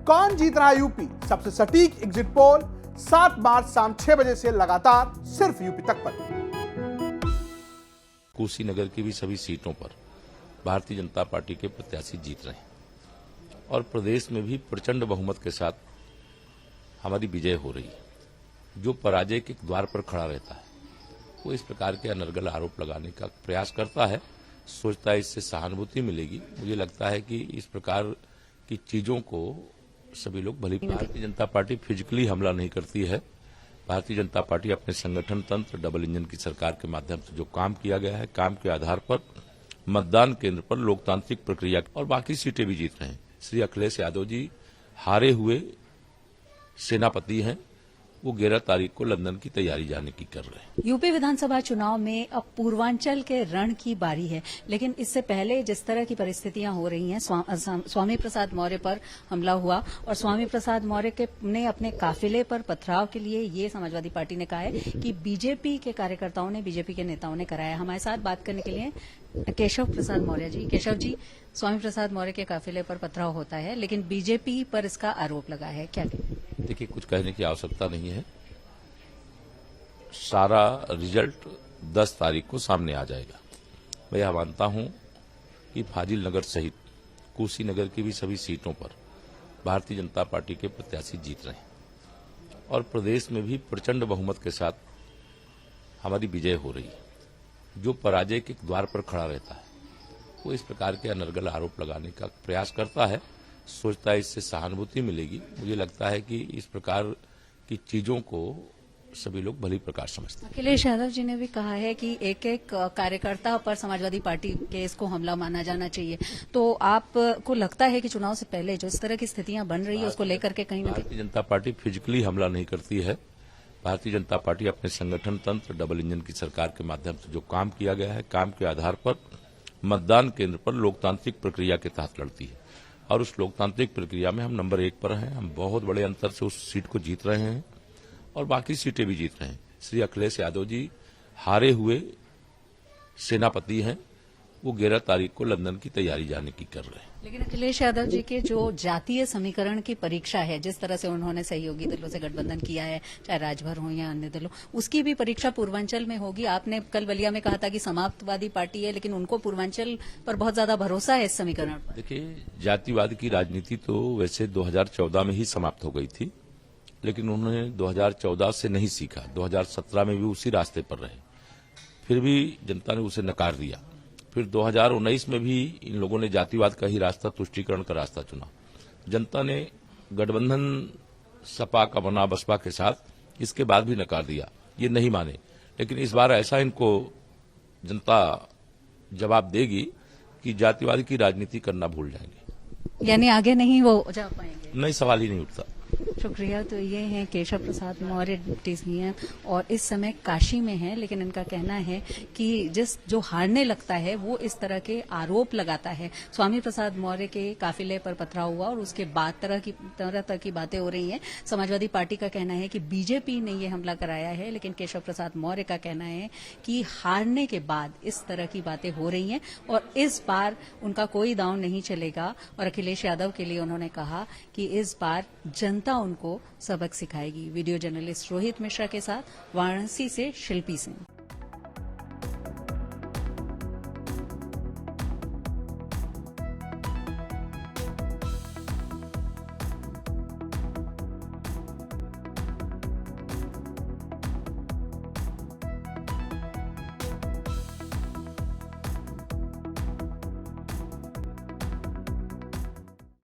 कौन जीत रहा है यूपी? सबसे सटीक एग्जिट पोल 7 मार्च शाम 6 बजे से लगातार सिर्फ यूपी तक पर। कुशीनगर की भी सभी सीटों पर भारतीय जनता पार्टी के प्रत्याशी जीत रहे हैं और प्रदेश में भी प्रचंड बहुमत के साथ हमारी विजय हो रही है। जो पराजय के द्वार पर खड़ा रहता है वो इस प्रकार के अनर्गल आरोप लगाने का प्रयास करता है, सोचता है इससे सहानुभूति मिलेगी। मुझे लगता है कि इस प्रकार की चीजों को सभी लोग भली। भारतीय जनता पार्टी फिजिकली हमला नहीं करती है। भारतीय जनता पार्टी अपने संगठन तंत्र, डबल इंजन की सरकार के माध्यम से जो काम किया गया है, काम के आधार पर मतदान केंद्र पर लोकतांत्रिक प्रक्रिया और बाकी सीटें भी जीत रहे हैं। श्री अखिलेश यादव जी हारे हुए सेनापति हैं, वो 11 तारीख को लंदन की तैयारी जाने की कर रहे हैं। यूपी विधानसभा चुनाव में अब पूर्वांचल के रण की बारी है, लेकिन इससे पहले जिस तरह की परिस्थितियां हो रही हैं, स्वामी प्रसाद मौर्य पर हमला हुआ और स्वामी प्रसाद मौर्य ने अपने काफिले पर पथराव के लिए ये समाजवादी पार्टी ने कहा है कि बीजेपी के कार्यकर्ताओं ने, बीजेपी के नेताओं ने कराया। हमारे साथ बात करने के लिए केशव प्रसाद मौर्य जी। केशव जी, स्वामी प्रसाद मौर्य के काफिले पर पथराव होता है, लेकिन बीजेपी पर इसका आरोप लगा है, क्या कहें? देखिए, कुछ कहने की आवश्यकता नहीं है। सारा रिजल्ट 10 तारीख को सामने आ जाएगा। मैं यह मानता हूं कि फाजिल नगर सहित कुशीनगर की भी सभी सीटों पर भारतीय जनता पार्टी के प्रत्याशी जीत रहे हैं और प्रदेश में भी प्रचंड बहुमत के साथ हमारी विजय हो रही है। जो पराजय के द्वार पर खड़ा रहता है वो इस प्रकार के अनर्गल आरोप लगाने का प्रयास करता है, सोचता है इससे सहानुभूति मिलेगी। मुझे लगता है कि इस प्रकार की चीजों को सभी लोग भली प्रकार समझते हैं। अखिलेश यादव जी ने भी कहा है कि एक एक कार्यकर्ता पर समाजवादी पार्टी के इसको हमला माना जाना चाहिए। तो आपको लगता है कि चुनाव से पहले जो इस तरह की स्थितियां बन रही है उसको लेकर के कहीं न कहीं भारतीय जनता पार्टी फिजिकली हमला नहीं करती है। भारतीय जनता पार्टी अपने संगठन तंत्र, डबल इंजन की सरकार के माध्यम से जो काम किया गया है, काम के आधार पर मतदान केंद्र पर लोकतांत्रिक प्रक्रिया के तहत लड़ती है और उस लोकतांत्रिक प्रक्रिया में हम नंबर 1 पर हैं। हम बहुत बड़े अंतर से उस सीट को जीत रहे हैं और बाकी सीटें भी जीत रहे हैं। श्री अखिलेश यादव जी हारे हुए सेनापति हैं, वो 11 तारीख को लंदन की तैयारी जाने की कर रहे हैं। लेकिन अखिलेश यादव जी के जो जातीय समीकरण की परीक्षा है, जिस तरह से उन्होंने सहयोगी दलों से गठबंधन किया है, चाहे राजभर हो या अन्य दलों, उसकी भी परीक्षा पूर्वांचल में होगी। आपने कल बलिया में कहा था कि समाजवादी पार्टी है, लेकिन उनको पूर्वांचल पर बहुत ज्यादा भरोसा है इस समीकरण पर। देखिए, जातिवाद की राजनीति तो वैसे 2014 में ही समाप्त हो गई थी, लेकिन उन्होंने 2014 से नहीं सीखा। 2017 में भी उसी रास्ते पर रहे, फिर भी जनता ने उसे नकार दिया। फिर 2019 में भी इन लोगों ने जातिवाद का ही रास्ता, तुष्टीकरण का रास्ता चुना। जनता ने गठबंधन सपा का बना बसपा के साथ, इसके बाद भी नकार दिया, ये नहीं माने। लेकिन इस बार ऐसा इनको जनता जवाब देगी कि जातिवाद की राजनीति करना भूल जाएंगे, यानी आगे नहीं वो जा पाएंगे। नहीं, सवाल ही नहीं उठता। शुक्रिया। तो ये हैं केशव प्रसाद मौर्य टीसीएम और इस समय काशी में हैं, लेकिन इनका कहना है कि जो हारने लगता है वो इस तरह के आरोप लगाता है। स्वामी प्रसाद मौर्य के काफिले पर पथराव हुआ और उसके बाद तरह की बातें हो रही हैं। समाजवादी पार्टी का कहना है कि बीजेपी ने ये हमला कराया है, लेकिन केशव प्रसाद मौर्य का कहना है कि हारने के बाद इस तरह की बातें हो रही हैं और इस बार उनका कोई दांव नहीं चलेगा। और अखिलेश यादव के लिए उन्होंने कहा कि इस बार जनता उनको सबक सिखाएगी। वीडियो जर्नलिस्ट रोहित मिश्रा के साथ वाराणसी से शिल्पी सिंह।